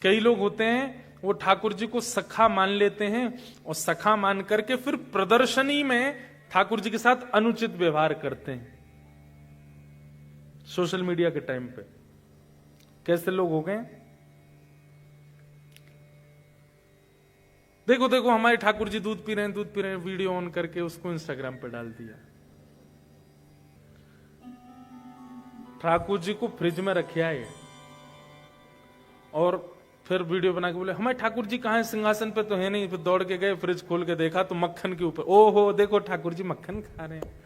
कई लोग होते हैं वो ठाकुर जी को सखा मान लेते हैं और सखा मान करके फिर प्रदर्शनी में ठाकुर जी के साथ अनुचित व्यवहार करते हैं। सोशल मीडिया के टाइम पे कैसे लोग हो गए। देखो देखो हमारे ठाकुर जी दूध पी रहे हैं, वीडियो ऑन करके उसको इंस्टाग्राम पे डाल दिया। ठाकुर जी को फ्रिज में रखा है और फिर वीडियो बना के बोले हमारे ठाकुर जी कहां है, सिंहासन पे तो है नहीं। फिर दौड़ के गए, फ्रिज खोल के देखा तो मक्खन के ऊपर, ओहो देखो ठाकुर जी मक्खन खा रहे हैं।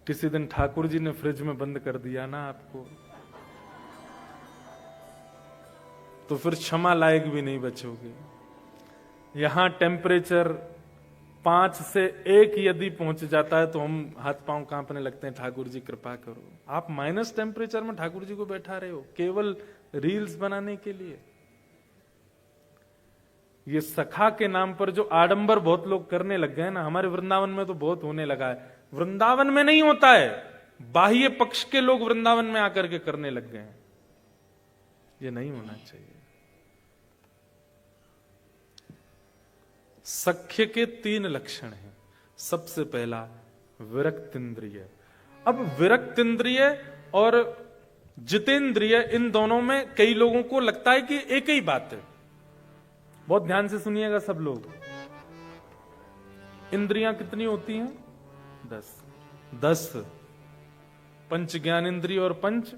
किसी दिन ठाकुर जी ने फ्रिज में बंद कर दिया ना आपको, तो फिर क्षमा लायक भी नहीं बचोगे। यहां टेम्परेचर 5 से 1 यदि पहुंच जाता है तो हम हाथ पांव कांपने लगते हैं, ठाकुर जी कृपा करो। आप माइनस टेम्परेचर में ठाकुर जी को बैठा रहे हो केवल रील्स बनाने के लिए। ये सखा के नाम पर जो आडंबर बहुत लोग करने लग गए ना, हमारे वृंदावन में तो बहुत होने लगा है। वृंदावन में नहीं होता है, बाह्य पक्ष के लोग वृंदावन में आकर के करने लग गए हैं। ये नहीं होना चाहिए। सख्य के 3 लक्षण हैं। सबसे पहला विरक्त इंद्रिय। अब विरक्त इंद्रिय और जितेंद्रिय, इन दोनों में कई लोगों को लगता है कि एक ही बात है। बहुत ध्यान से सुनिएगा सब लोग। इंद्रियां कितनी होती हैं? 10। पंच ज्ञानेन्द्रिय और पंच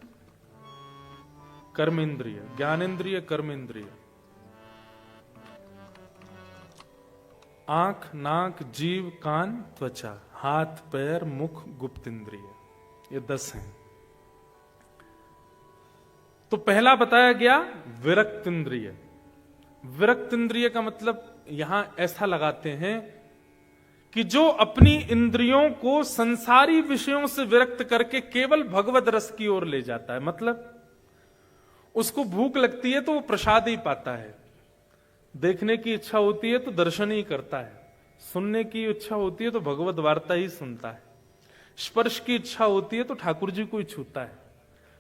कर्मेंद्रिय। ज्ञानेन्द्रिय, कर्मेंद्रिय, आंख, नाक, जीव, कान, त्वचा, हाथ, पैर, मुख, गुप्त इंद्रिय, ये 10 हैं। तो पहला बताया गया विरक्त इंद्रिय। विरक्त इंद्रिय का मतलब यहां ऐसा लगाते हैं कि जो अपनी इंद्रियों को संसारी विषयों से विरक्त करके केवल भगवत रस की ओर ले जाता है। मतलब उसको भूख लगती है तो वो प्रसाद ही पाता है, देखने की इच्छा होती है तो दर्शन ही करता है, सुनने की इच्छा होती है तो भगवत वार्ता ही सुनता है, स्पर्श की इच्छा होती है तो ठाकुर जी को ही छूता है,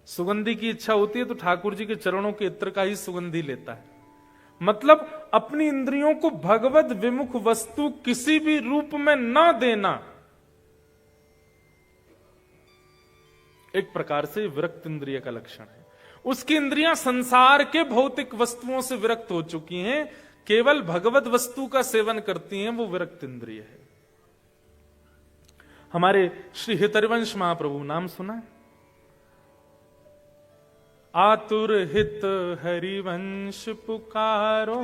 सुगंधी की इच्छा होती है तो ठाकुर जी के चरणों के इत्र का ही सुगंधी लेता है। मतलब अपनी इंद्रियों को भगवत विमुख वस्तु किसी भी रूप में न देना एक प्रकार से विरक्त इंद्रिय का लक्षण है। उसकी इंद्रियां संसार के भौतिक वस्तुओं से विरक्त हो चुकी हैं, केवल भगवत वस्तु का सेवन करती हैं, वो विरक्त इंद्रिय है। हमारे श्री हितरिवंश महाप्रभु, नाम सुना है? आतुर हित हरिवंश पुकारो,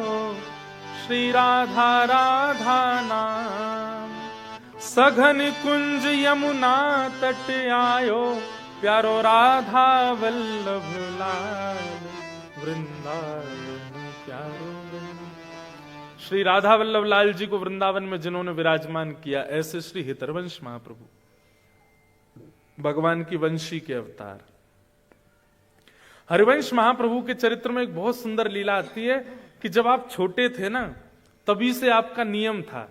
श्री राधा राधा नाम, सघन कुंज यमुना तट आयो, प्यारो राधा वल्लभ लाल, वृंदावन प्यारो। श्री राधा वल्लभ लाल जी को वृंदावन में जिन्होंने विराजमान किया, ऐसे श्री हितरवंश महाप्रभु, भगवान की वंशी के अवतार। हरिवंश महाप्रभु के चरित्र में एक बहुत सुंदर लीला आती है कि जब आप छोटे थे ना, तभी से आपका नियम था,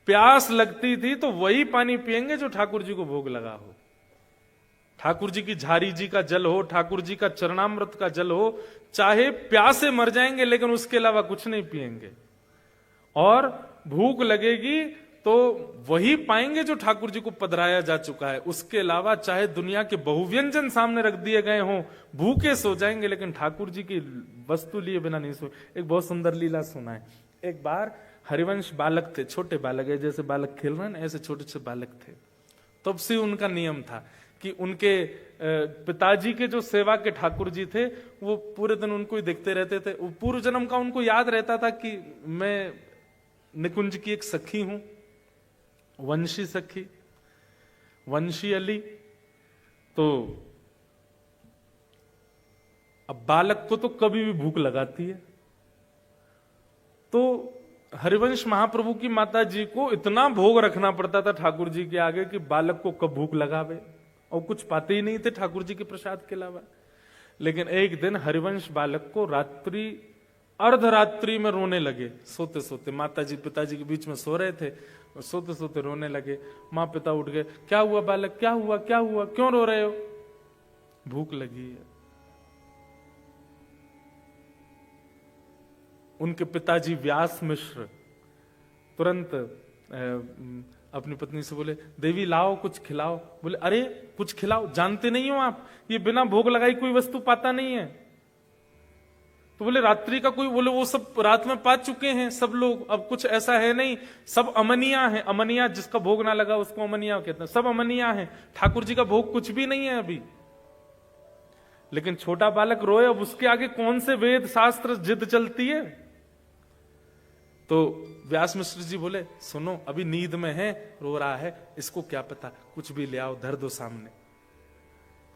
प्यास लगती थी तो वही पानी पिएंगे जो ठाकुर जी को भोग लगा हो। ठाकुर जी की झारी जी का जल हो, ठाकुर जी का चरणामृत का जल हो, चाहे प्यासे मर जाएंगे लेकिन उसके अलावा कुछ नहीं पिएंगे। और भूख लगेगी तो वही पाएंगे जो ठाकुर जी को पधराया जा चुका है। उसके अलावा चाहे दुनिया के बहुव्यंजन सामने रख दिए गए हों, भूखे सो जाएंगे लेकिन ठाकुर जी की वस्तु लिए बिना नहीं सो। एक बहुत सुंदर लीला सुना है। एक बार हरिवंश बालक थे, छोटे बालक है, जैसे बालक खेल रहे हैं ऐसे छोटे छोटे बालक थे। तब से उनका नियम था कि उनके पिताजी के जो सेवा के ठाकुर जी थे वो पूरे दिन उनको ही देखते रहते थे। पूर्व जन्म का उनको याद रहता था कि मैं निकुंज की एक सखी हूं, वंशी सखी, वंशी अली। तो अब बालक को तो कभी भी भूख लगाती है, तो हरिवंश महाप्रभु की माता जी को इतना भोग रखना पड़ता था ठाकुर जी के आगे कि बालक को कब भूख लगावे, और कुछ पाते ही नहीं थे ठाकुर जी के प्रसाद के अलावा। लेकिन एक दिन हरिवंश बालक को रात्रि, अर्धरात्रि में रोने लगे, सोते सोते। माता जी पिताजी के बीच में सो रहे थे, सोते सोते रोने लगे। माँ पिता उठ गए, क्या हुआ बालक, क्या हुआ क्या हुआ, क्यों रो रहे हो? भूख लगी है। उनके पिताजी व्यास मिश्र तुरंत अपनी पत्नी से बोले, देवी लाओ कुछ खिलाओ। बोले, अरे कुछ खिलाओ, जानते नहीं हो आप, ये बिना भोग लगाई कोई वस्तु पाता नहीं है। तो बोले, रात्रि का कोई, बोले वो सब रात में पा चुके हैं सब लोग, अब कुछ ऐसा है नहीं, सब अमनिया है। अमनिया, जिसका भोग ना लगा उसको अमनिया कहते हैं, सब अमनिया है, ठाकुर जी का भोग कुछ भी नहीं है अभी। लेकिन छोटा बालक रोए, अब उसके आगे कौन से वेद शास्त्र जिद चलती है। तो व्यास मिश्र जी बोले, सुनो अभी नींद में है, रो रहा है, इसको क्या पता, कुछ भी ले आओ, धर दो सामने।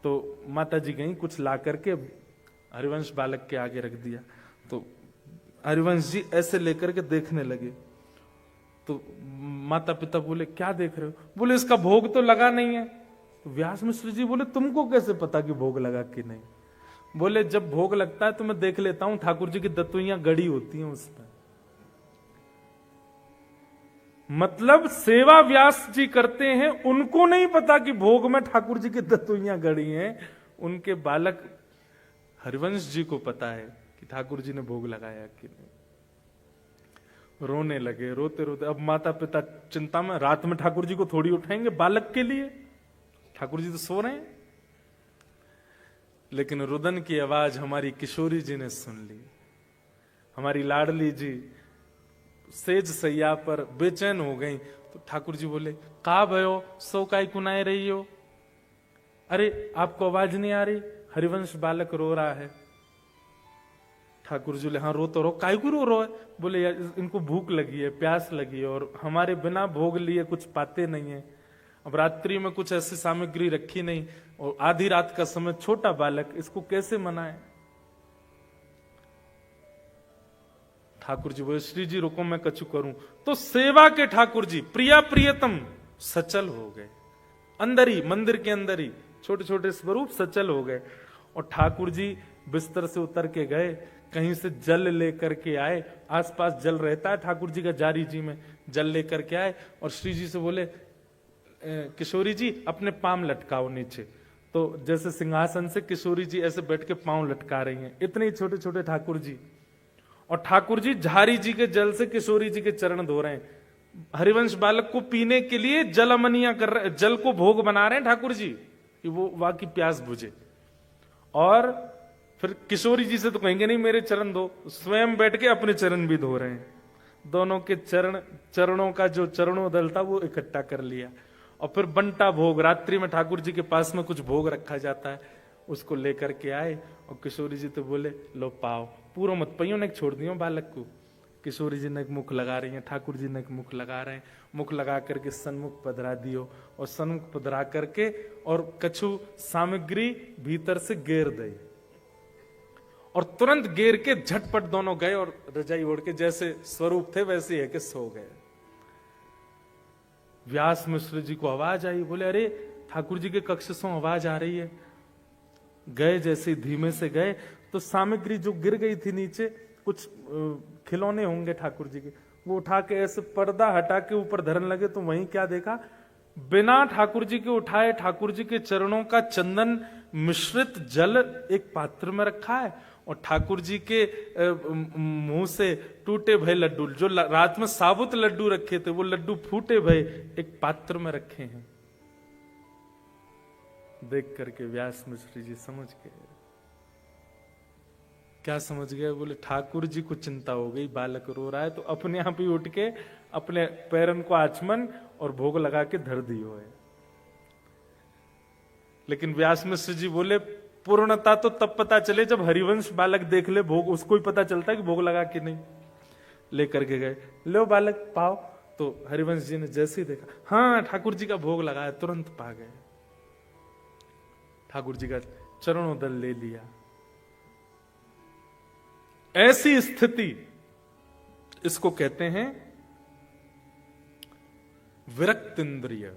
तो माता जी गई, कुछ ला करके हरिवंश बालक के आगे रख दिया। तो हरिवंश जी ऐसे लेकर के देखने लगे। तो माता पिता बोले, क्या देख रहे हो। बोले, इसका भोग तो लगा नहीं है। तो व्यास मिश्र जी बोले, तुमको कैसे पता कि भोग लगा कि नहीं। बोले, जब भोग लगता है तो मैं देख लेता हूं, ठाकुर जी की दतुइयां गड़ी होती हैं उस पर। मतलब सेवा व्यास जी करते हैं, उनको नहीं पता कि भोग में ठाकुर जी की दतुइयां गड़ी हैं। उनके बालक हरिवंश जी को पता है कि ठाकुर जी ने भोग लगाया कि नहीं। रोने लगे, रोते रोते। अब माता पिता चिंता में, रात में ठाकुर जी को थोड़ी उठाएंगे बालक के लिए, ठाकुर जी तो सो रहे हैं। लेकिन रुदन की आवाज हमारी किशोरी जी ने सुन ली। हमारी लाडली जी सेज सैया पर बेचैन हो गई। तो ठाकुर जी बोले, का भयो, सो काय कुनाए रही हो। अरे आपको आवाज नहीं आ रही, हरिवंश बालक रो रहा है। ठाकुर जी बोले, हाँ रो तो रो, काय को रो रहा है। बोले, यार इनको भूख लगी है, प्यास लगी है, और हमारे बिना भोग लिए कुछ पाते नहीं है। अब रात्रि में कुछ ऐसी सामग्री रखी नहीं, और आधी रात का समय, छोटा बालक, इसको कैसे मनाए। ठाकुर जी बोले, श्री जी रुको मैं कछु करूं। तो सेवा के ठाकुर जी प्रिया प्रियतम सचल हो गए, अंदर ही, मंदिर के अंदर ही छोटे छोटे स्वरूप सचल हो गए। और ठाकुर जी बिस्तर से उतर के गए, कहीं से जल लेकर के आए, आसपास जल रहता है ठाकुर जी का, जारी जी में जल लेकर के आए। और श्री जी से बोले, किशोरी जी अपने पांव लटकाओ नीचे। तो जैसे सिंहासन से किशोरी जी ऐसे बैठ के पांव लटका रही हैं, इतने ही छोटे छोटे ठाकुर जी। और ठाकुर जी झारी जी के जल से किशोरी जी के चरण धो रहे हैं। हरिवंश बालक को पीने के लिए जल अमनिया कर रहे, जल को भोग बना रहे हैं ठाकुर जी कि वो वहां की प्यास बुझे। और फिर किशोरी जी से तो कहेंगे नहीं मेरे चरण धो, स्वयं बैठ के अपने चरण भी धो रहे हैं। दोनों के चरणों का जो चरणोदल था वो इकट्ठा कर लिया। और फिर बंटा भोग, रात्रि में ठाकुर जी के पास में कुछ भोग रखा जाता है, उसको लेकर के आए। और किशोरी जी तो बोले, लो पाओ, पूरा मत पइयो ने छोड़ दियो बालक को। किशोरी जी ने मुख लगा रही हैं, ठाकुर जी ने मुख लगा रहे हैं। मुख लगा करके सन्मुख पधरा दियो, और सन्मुख पधरा करके और कछु सामग्री भीतर से गेर दई। और तुरंत गेर के झटपट दोनों गए और रजाई ओढ़ के जैसे स्वरूप थे वैसे है कि सो गए। व्यास मिश्र जी को आवाज आई, बोले, अरे ठाकुर जी के कक्ष से आवाज आ रही है। गए, जैसे धीमे से गए तो सामग्री जो गिर गई थी नीचे, कुछ खिलौने होंगे ठाकुर जी के, वो उठा के ऐसे पर्दा हटा के ऊपर धरन लगे। तो वहीं क्या देखा, बिना ठाकुर जी के उठाए ठाकुर जी के चरणों का चंदन मिश्रित जल एक पात्र में रखा है। और ठाकुर जी के मुंह से टूटे भय लड्डू, जो रात में साबुत लड्डू रखे थे, वो लड्डू फूटे भय एक पात्र में रखे हैं। देख करके व्यास मिश्र जी समझ गए। क्या समझ गए, बोले ठाकुर जी को चिंता हो गई, बालक रो रहा है, तो अपने आप ही उठ के अपने पैरन को आचमन और भोग लगा के धर दियो है। लेकिन व्यास मिश्र जी बोले, पूर्णता तो तब पता चले जब हरिवंश बालक देख ले भोग, उसको ही पता चलता है कि भोग लगा कि नहीं। लेकर के गए, लो बालक पाओ। तो हरिवंश जी ने जैसे ही देखा, हाँ ठाकुर जी का भोग लगाया, तुरंत पा गए। ठाकुर जी का चरणोदल ले लिया। ऐसी स्थिति, इसको कहते हैं विरक्त इंद्रिय।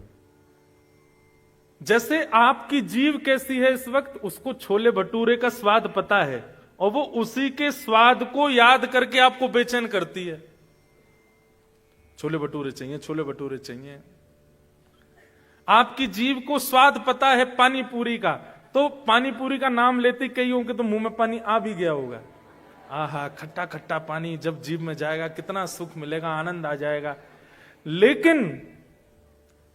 जैसे आपकी जीव कैसी है इस वक्त, उसको छोले भटूरे का स्वाद पता है, और वो उसी के स्वाद को याद करके आपको बेचैन करती है। छोले भटूरे चाहिए, छोले भटूरे चाहिए। आपकी जीव को स्वाद पता है पानी पूरी का, तो पानी पूरी का नाम लेते कई होंगे तो मुंह में पानी आ भी गया होगा। आहा, खट्टा खट्टा पानी जब जीभ में जाएगा कितना सुख मिलेगा, आनंद आ जाएगा। लेकिन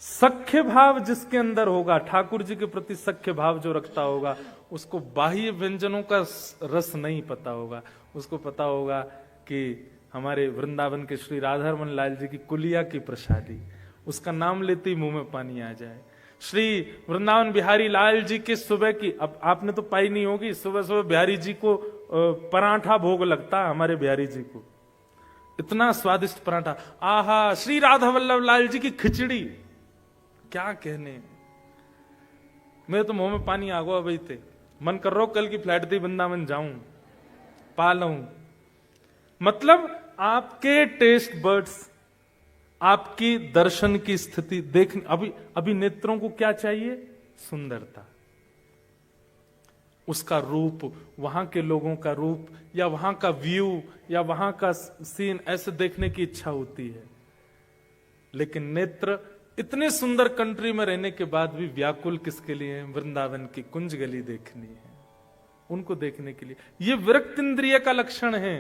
सख्य भाव जिसके अंदर होगा, ठाकुर जी के प्रति सख्य भाव जो रखता होगा, उसको बाह्य व्यंजनों का रस नहीं पता होगा। उसको पता होगा कि हमारे वृंदावन के श्री राधारमण लाल जी की कुलिया की प्रसादी, उसका नाम लेते ही मुंह में पानी आ जाए। श्री वृंदावन बिहारी लाल जी के सुबह की, अब आपने तो पाई नहीं होगी, सुबह सुबह बिहारी जी को पराठा भोग लगता है, हमारे बिहारी जी को इतना स्वादिष्ट पराठा। आहा, श्री राधा वल्लभ लाल जी की खिचड़ी, क्या कहने, मेरे तो मुंह में पानी आ गया। अभी थे मन कर रो कल की फ्लाइट थी, वृंदावन जाऊं, पा लूं। मतलब आपके टेस्ट बर्ड्स, आपकी दर्शन की स्थिति देख, अभी नेत्रों को क्या चाहिए? सुंदरता, उसका रूप, वहां के लोगों का रूप, या वहां का व्यू, या वहां का सीन, ऐसे देखने की इच्छा होती है। लेकिन नेत्र इतने सुंदर कंट्री में रहने के बाद भी व्याकुल किसके लिए है? वृंदावन की कुंज गली देखनी है, उनको देखने के लिए। ये विरक्त इंद्रिय का लक्षण है।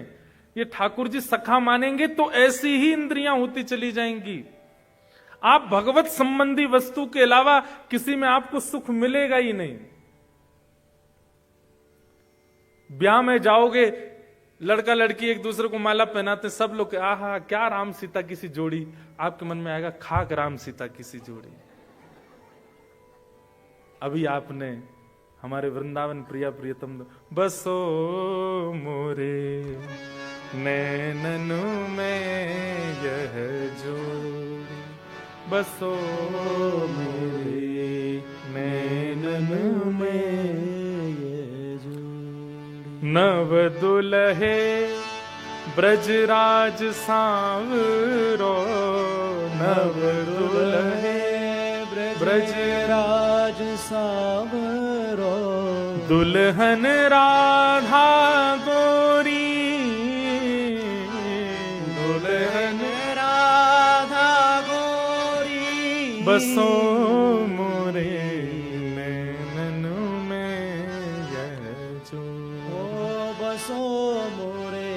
ये ठाकुर जी सखा मानेंगे तो ऐसी ही इंद्रियां होती चली जाएंगी। आप भगवत संबंधी वस्तु के अलावा किसी में आपको सुख मिलेगा ही नहीं। ब्याह में जाओगे, लड़का लड़की एक दूसरे को माला पहनाते, सब लोग आहा क्या राम सीता की सी जोड़ी, आपके मन में आएगा खाक राम सीता की सी जोड़ी। अभी आपने हमारे वृंदावन प्रिया प्रियतम, बसो मोरे नैननु में यह जोड़ी, बसो मोरे नैननु में यह जोड़ी। नव दुल्हे ब्रजराज सांवरो, नव दुल्हे ब्रजराज सांवरो, दुल्हन राधा गोरी, दुल्हन राधा गोरी, बसो मोरे नैननु में यह जो, बसो मोरे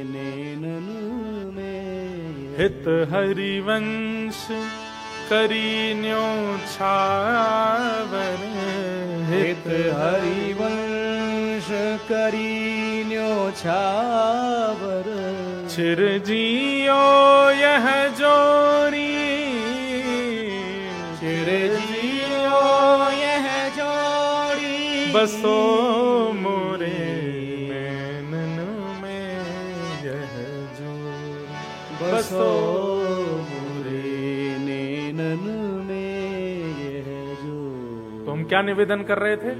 नैननु में। हित हरिवंश करीन्यो छावर, हित हरिवंश करीन्यो छावर, चिरजियो यह जोरी, चिरजियो यह जोड़ी, बसो मोरे नैननु में यह जोड़ी, बसो क्या निवेदन कर रहे थे?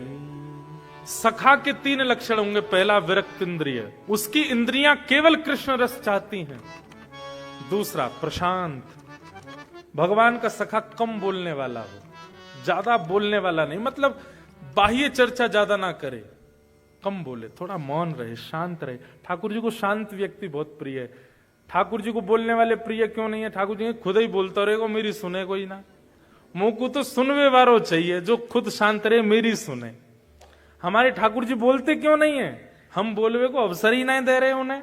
सखा के 3 लक्षण होंगे। पहला विरक्त इंद्रिय, उसकी इंद्रियां केवल कृष्ण रस चाहती हैं। दूसरा प्रशांत, भगवान का सखा कम बोलने वाला हो, ज्यादा बोलने वाला नहीं, मतलब बाह्य चर्चा ज्यादा ना करे, कम बोले, थोड़ा मौन रहे, शांत रहे। ठाकुर जी को शांत व्यक्ति बहुत प्रिय है। ठाकुर जी को बोलने वाले प्रिय क्यों नहीं है? ठाकुर जी खुद ही बोलता रहेगा, मेरी सुने कोई ना, मुंह को तो सुनवे वारो चाहिए, जो खुद शांत रहे, मेरी सुने। हमारे ठाकुर जी बोलते क्यों नहीं है? हम बोलवे को अवसर ही नहीं दे रहे उन्हें,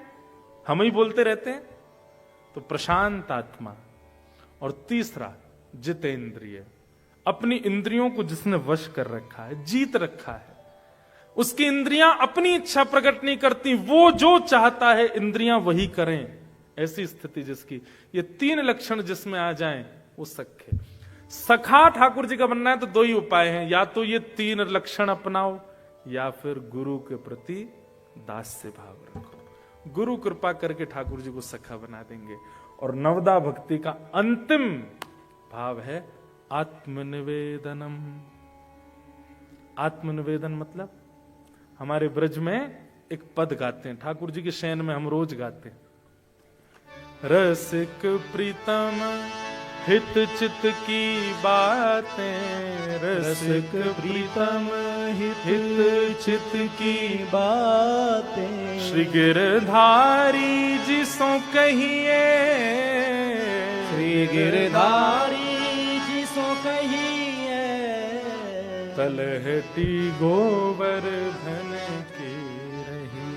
हम ही बोलते रहते हैं। तो प्रशांत आत्मा। और तीसरा जितेंद्रिय, अपनी इंद्रियों को जिसने वश कर रखा है, जीत रखा है, उसकी इंद्रियां अपनी इच्छा प्रकट नहीं करती, वो जो चाहता है इंद्रियां वही करें, ऐसी स्थिति जिसकी। ये 3 लक्षण जिसमें आ जाएं वो सख्य। सखा ठाकुर जी का बनना है तो 2 ही उपाय हैं, या तो ये 3 लक्षण अपनाओ, या फिर गुरु के प्रति दास्य भाव रखो। गुरु कृपा करके ठाकुर जी को सखा बना देंगे। और नवदा भक्ति का अंतिम भाव है आत्मनिवेदनम। आत्मनिवेदन मतलब हमारे ब्रज में एक पद गाते हैं, ठाकुर जी के शयन में हम रोज गाते हैं, रसिक प्रीतम हित चित की बातें, रसिक प्रीतम हित चित की बातें, श्री गिरधारी जी सो कहिए, श्री गिरधारी जी सो कहिए, तलहटी गोवर्धन की रही,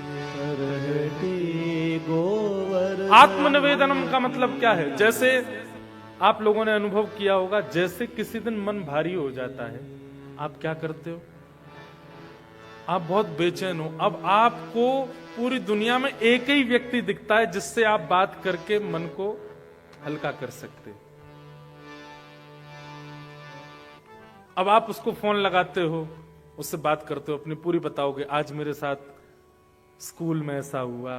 आत्मनिवेदनम का मतलब क्या है? जैसे आप लोगों ने अनुभव किया होगा, जैसे किसी दिन मन भारी हो जाता है, आप क्या करते हो? आप बहुत बेचैन हो। अब आपको पूरी दुनिया में एक ही व्यक्ति दिखता है जिससे आप बात करके मन को हल्का कर सकते हो। अब आप उसको फोन लगाते हो, उससे बात करते हो, अपनी पूरी बताओगे, आज मेरे साथ स्कूल में ऐसा हुआ,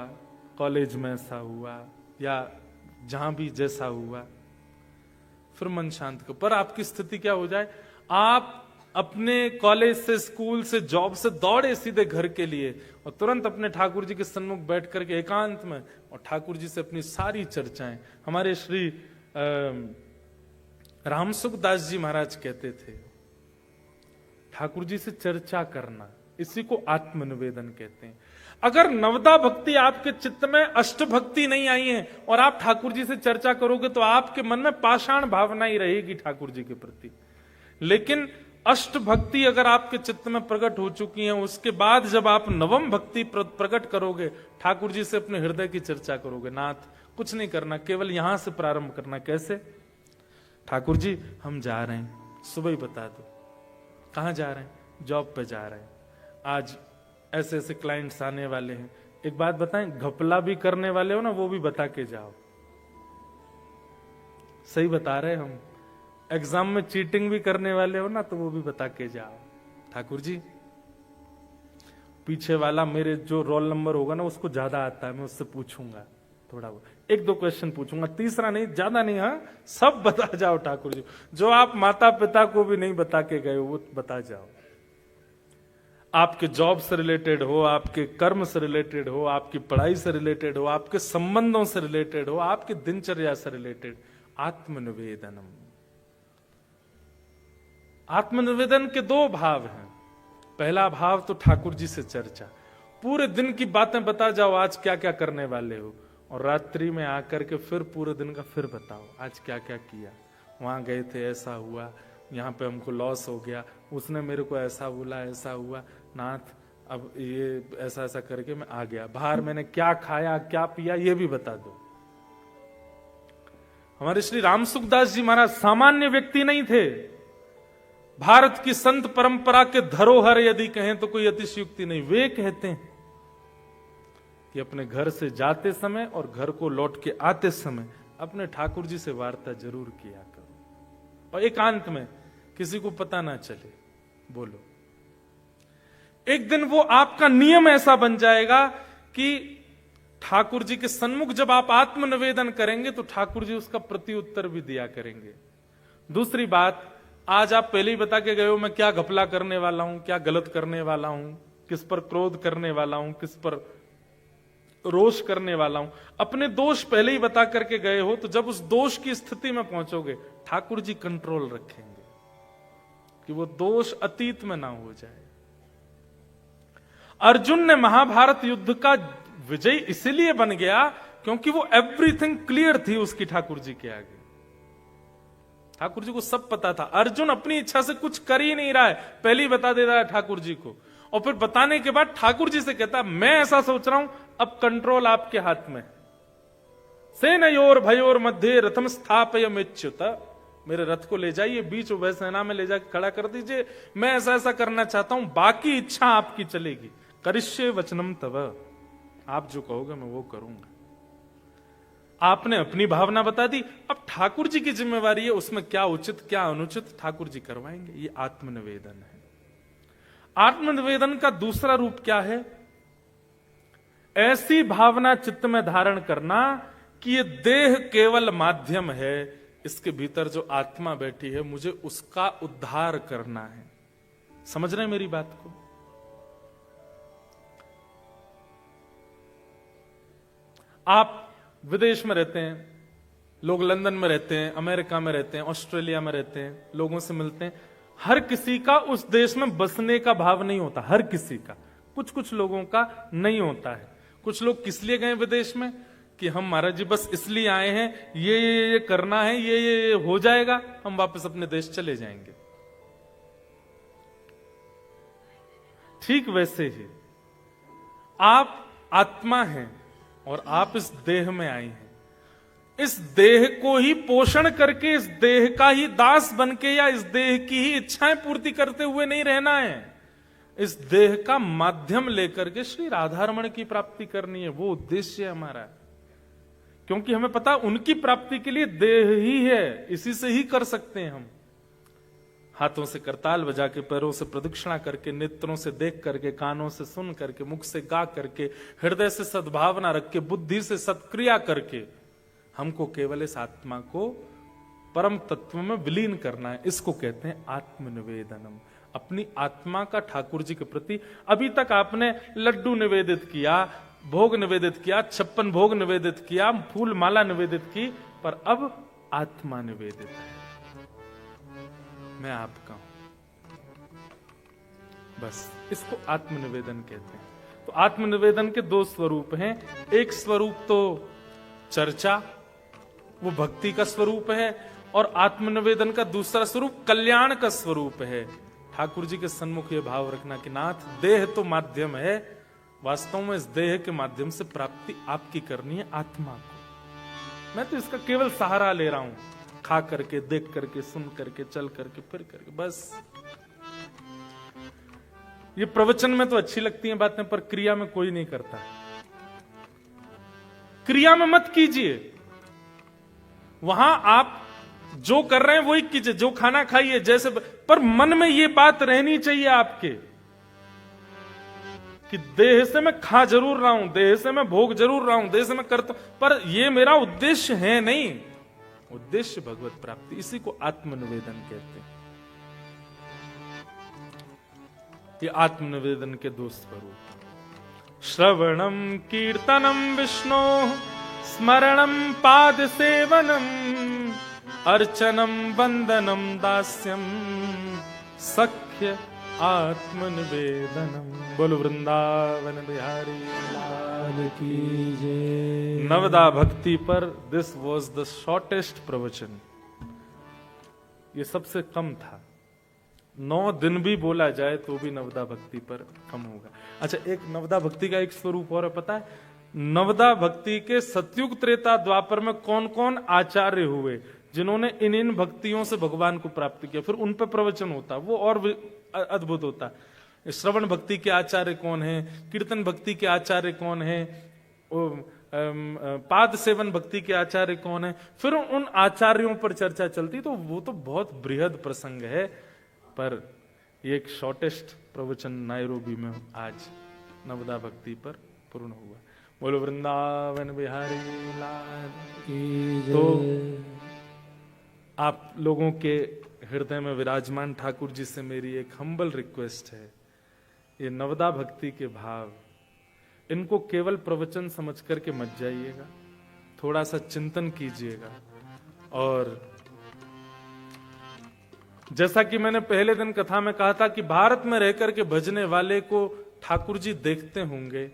कॉलेज में ऐसा हुआ, या जहां भी जैसा हुआ, फिर मन शांत करो। पर आपकी स्थिति क्या हो जाए, आप अपने कॉलेज से, स्कूल से, जॉब से दौड़े सीधे घर के लिए और तुरंत अपने ठाकुर जी के सन्मुख बैठ करके एकांत में और ठाकुर जी से अपनी सारी चर्चाएं। हमारे श्री रामसुखदास जी महाराज कहते थे, ठाकुर जी से चर्चा करना, इसी को आत्मनिवेदन कहते हैं। अगर नवदा भक्ति आपके चित्त में, अष्ट भक्ति नहीं आई है और आप ठाकुर जी से चर्चा करोगे तो आपके मन में पाषाण भावना ही रहेगी ठाकुर जी के प्रति। लेकिन अष्ट भक्ति अगर आपके चित्त में प्रकट हो चुकी है, उसके बाद जब आप नवम भक्ति प्रकट करोगे, ठाकुर जी से अपने हृदय की चर्चा करोगे, नाथ कुछ नहीं करना, केवल यहां से प्रारंभ करना। कैसे? ठाकुर जी हम जा रहे हैं, सुबह ही बता दो कहां जा रहे हैं, जॉब पे जा रहे हैं, आज ऐसे ऐसे क्लाइंट्स आने वाले हैं। एक बात बताएं, घपला भी करने वाले हो ना, वो भी बता के जाओ। सही बता रहे हम। एग्जाम में चीटिंग भी करने वाले हो ना, तो वो भी बता के जाओ। ठाकुर जी पीछे वाला मेरे जो रोल नंबर होगा ना उसको ज्यादा आता है, मैं उससे पूछूंगा थोड़ा, वो एक दो क्वेश्चन पूछूंगा, तीसरा नहीं, ज्यादा नहीं, हाँ सब बता जाओ ठाकुर जी। जो आप माता पिता को भी नहीं बता के गए हो वो बता जाओ। आपके जॉब से रिलेटेड हो, आपके कर्म से रिलेटेड हो, आपकी पढ़ाई से रिलेटेड हो, आपके संबंधों से रिलेटेड हो, आपके दिनचर्या से रिलेटेड। आत्मनिवेदनम। आत्मनिवेदन के दो भाव हैं। पहला भाव तो ठाकुर जी से चर्चा, पूरे दिन की बातें बता जाओ, आज क्या क्या करने वाले हो, और रात्रि में आकर के फिर पूरे दिन का फिर बताओ, आज क्या क्या किया, वहां गए थे, ऐसा हुआ, यहाँ पे हमको लॉस हो गया, उसने मेरे को ऐसा बोला, ऐसा हुआ, नाथ अब ये ऐसा ऐसा करके मैं आ गया, बाहर मैंने क्या खाया क्या पिया ये भी बता दो। हमारे श्री रामसुखदास जी महाराज सामान्य व्यक्ति नहीं थे। भारत की संत परंपरा के धरोहर यदि कहें तो कोई अतिशयोक्ति नहीं। वे कहते हैं कि अपने घर से जाते समय और घर को लौट के आते समय अपने ठाकुर जी से वार्ता जरूर किया करो, और एकांत में, किसी को पता ना चले। बोलो, एक दिन वो आपका नियम ऐसा बन जाएगा कि ठाकुर जी के सन्मुख जब आप आत्मनिवेदन करेंगे तो ठाकुर जी उसका प्रति उत्तर भी दिया करेंगे। दूसरी बात, आज आप पहले ही बता के गए हो मैं क्या घपला करने वाला हूं, क्या गलत करने वाला हूं, किस पर क्रोध करने वाला हूं, किस पर रोष करने वाला हूं, अपने दोष पहले ही बता करके गए हो। तो जब उस दोष की स्थिति में पहुंचोगे, ठाकुर जी कंट्रोल रखेंगे कि वो दोष अतीत में ना हो जाए। अर्जुन ने महाभारत युद्ध का विजयी इसलिए बन गया क्योंकि वो एवरीथिंग क्लियर थी उसकी ठाकुर जी के आगे। ठाकुर जी को सब पता था। अर्जुन अपनी इच्छा से कुछ कर ही नहीं रहा है, पहले ही बता दे रहा है ठाकुर जी को, और फिर बताने के बाद ठाकुर जी से कहता मैं ऐसा सोच रहा हूं, अब कंट्रोल आपके हाथ में। सेनयोर भयोर मध्य रथम स्थापयमेच्युत, मेरे रथ को ले जाइए बीच उभय सेना में ले जाकर खड़ा कर दीजिए, मैं ऐसा ऐसा करना चाहता हूं, बाकी इच्छा आपकी चलेगी। करिष्ये वचनम तव, आप जो कहोगे मैं वो करूंगा। आपने अपनी भावना बता दी, अब ठाकुर जी की जिम्मेवारी है उसमें क्या उचित क्या अनुचित ठाकुर जी करवाएंगे। ये आत्मनिवेदन है। आत्मनिवेदन का दूसरा रूप क्या है? ऐसी भावना चित्त में धारण करना कि ये देह केवल माध्यम है, इसके भीतर जो आत्मा बैठी है मुझे उसका उद्धार करना है। समझ रहे हैं मेरी बात को? आप विदेश में रहते हैं, लोग लंदन में रहते हैं, अमेरिका में रहते हैं, ऑस्ट्रेलिया में रहते हैं, लोगों से मिलते हैं। हर किसी का उस देश में बसने का भाव नहीं होता, हर किसी का। कुछ कुछ लोगों का नहीं होता है। कुछ लोग किस लिए गए विदेश में कि हम महाराज जी बस इसलिए आए हैं, ये करना है, ये हो जाएगा, हम वापस अपने देश चले जाएंगे। ठीक वैसे ही आप आत्मा हैं और आप इस देह में आई हैं। इस देह को ही पोषण करके, इस देह का ही दास बनके या इस देह की ही इच्छाएं पूर्ति करते हुए नहीं रहना है। इस देह का माध्यम लेकर के श्री राधारमण की प्राप्ति करनी है, वो उद्देश्य है हमारा। क्योंकि हमें पता उनकी प्राप्ति के लिए देह ही है, इसी से ही कर सकते हैं हम। हाथों से करताल बजा के, पैरों से प्रदक्षिणा करके, नेत्रों से देख करके, कानों से सुन करके, मुख से गा करके, हृदय से सद्भावना रख के, बुद्धि से सत्क्रिया करके हमको केवल इस आत्मा को परम तत्व में विलीन करना है। इसको कहते हैं आत्मनिवेदनम। अपनी आत्मा का ठाकुर जी के प्रति, अभी तक आपने लड्डू निवेदित किया, भोग निवेदित किया, 56 भोग निवेदित किया, फूल माला निवेदित की, पर अब आत्मा निवेदित है, मैं आपका हूं। बस इसको आत्मनिवेदन कहते हैं। तो आत्मनिवेदन के 2 स्वरूप हैं। एक स्वरूप तो चर्चा, वो भक्ति का स्वरूप है, और आत्मनिवेदन का दूसरा स्वरूप कल्याण का स्वरूप है। ठाकुर जी के सन्मुख ये भाव रखना कि नाथ, देह तो माध्यम है, वास्तव में इस देह के माध्यम से प्राप्ति आपकी करनी है आत्मा को। मैं तो इसका केवल सहारा ले रहा हूं, खा करके, देख करके, सुन करके, चल करके, फिर करके, बस। ये प्रवचन में तो अच्छी लगती हैं बातें, पर क्रिया में कोई नहीं करता। क्रिया में मत कीजिए, वहां आप जो कर रहे हैं वही कीजिए, जो खाना खाइए जैसे, पर मन में ये बात रहनी चाहिए आपके कि देह से मैं खा जरूर रहा हूं, देह से मैं भोग जरूर रहा हूं, देह से मैं करता, पर ये मेरा उद्देश्य है नहीं। उद्देश्य भगवत प्राप्ति, इसी को आत्मनिवेदन कहते हैं। ये आत्मनिवेदन के 2 स्वरूप, श्रवणम कीर्तनम विष्णु, स्मरणम पाद सेवनम, अर्चनम वंदनम दास्यम, सख्य आत्मनिवेदनम। बोलो वृंदावन बिहारी लाल की जय। नवदा भक्ति पर दिस वॉज द शॉर्टेस्ट प्रवचन। ये सबसे कम था। 9 दिन भी बोला जाए तो भी नवदा भक्ति पर कम होगा। अच्छा, एक नवदा भक्ति का एक स्वरूप और है, पता है? नवदा भक्ति के सतयुग, त्रेता, द्वापर में कौन कौन आचार्य हुए जिन्होंने इन भक्तियों से भगवान को प्राप्त किया, फिर उन पर प्रवचन होता, वो और अद्भुत होता। श्रवण भक्ति के आचार्य कौन है, कीर्तन भक्ति के आचार्य कौन है, पाद सेवन भक्ति के आचार्य कौन है, फिर उन आचार्यों पर चर्चा चलती। तो वो तो बहुत बृहद प्रसंग है, पर एक शॉर्टेस्ट प्रवचन नायरोबी में आज नवदा भक्ति पर पूर्ण हुआ। बोलो वृंदावन बिहारी लाल की जय। तो आप लोगों के हृदय में विराजमान ठाकुर जी से मेरी एक हम्बल रिक्वेस्ट है, ये नवदा भक्ति के भाव, इनको केवल प्रवचन समझ करके मत जाइएगा, थोड़ा सा चिंतन कीजिएगा। और जैसा कि मैंने पहले दिन कथा में कहा था कि भारत में रहकर के भजने वाले को ठाकुर जी देखते होंगे,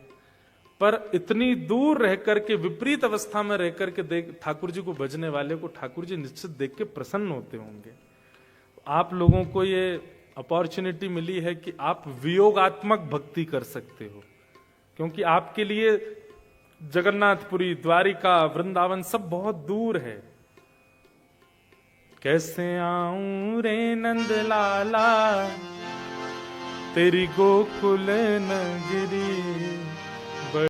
पर इतनी दूर रहकर के, विपरीत अवस्था में रहकर के ठाकुर जी को भजने वाले को ठाकुर जी निश्चित देख के प्रसन्न होते होंगे। आप लोगों को ये अपॉर्चुनिटी मिली है कि आप वियोगात्मक भक्ति कर सकते हो, क्योंकि आपके लिए जगन्नाथपुरी, द्वारिका, वृंदावन सब बहुत दूर है। कैसे आऊं रे नंद लाला तेरी गोकुल नगरी,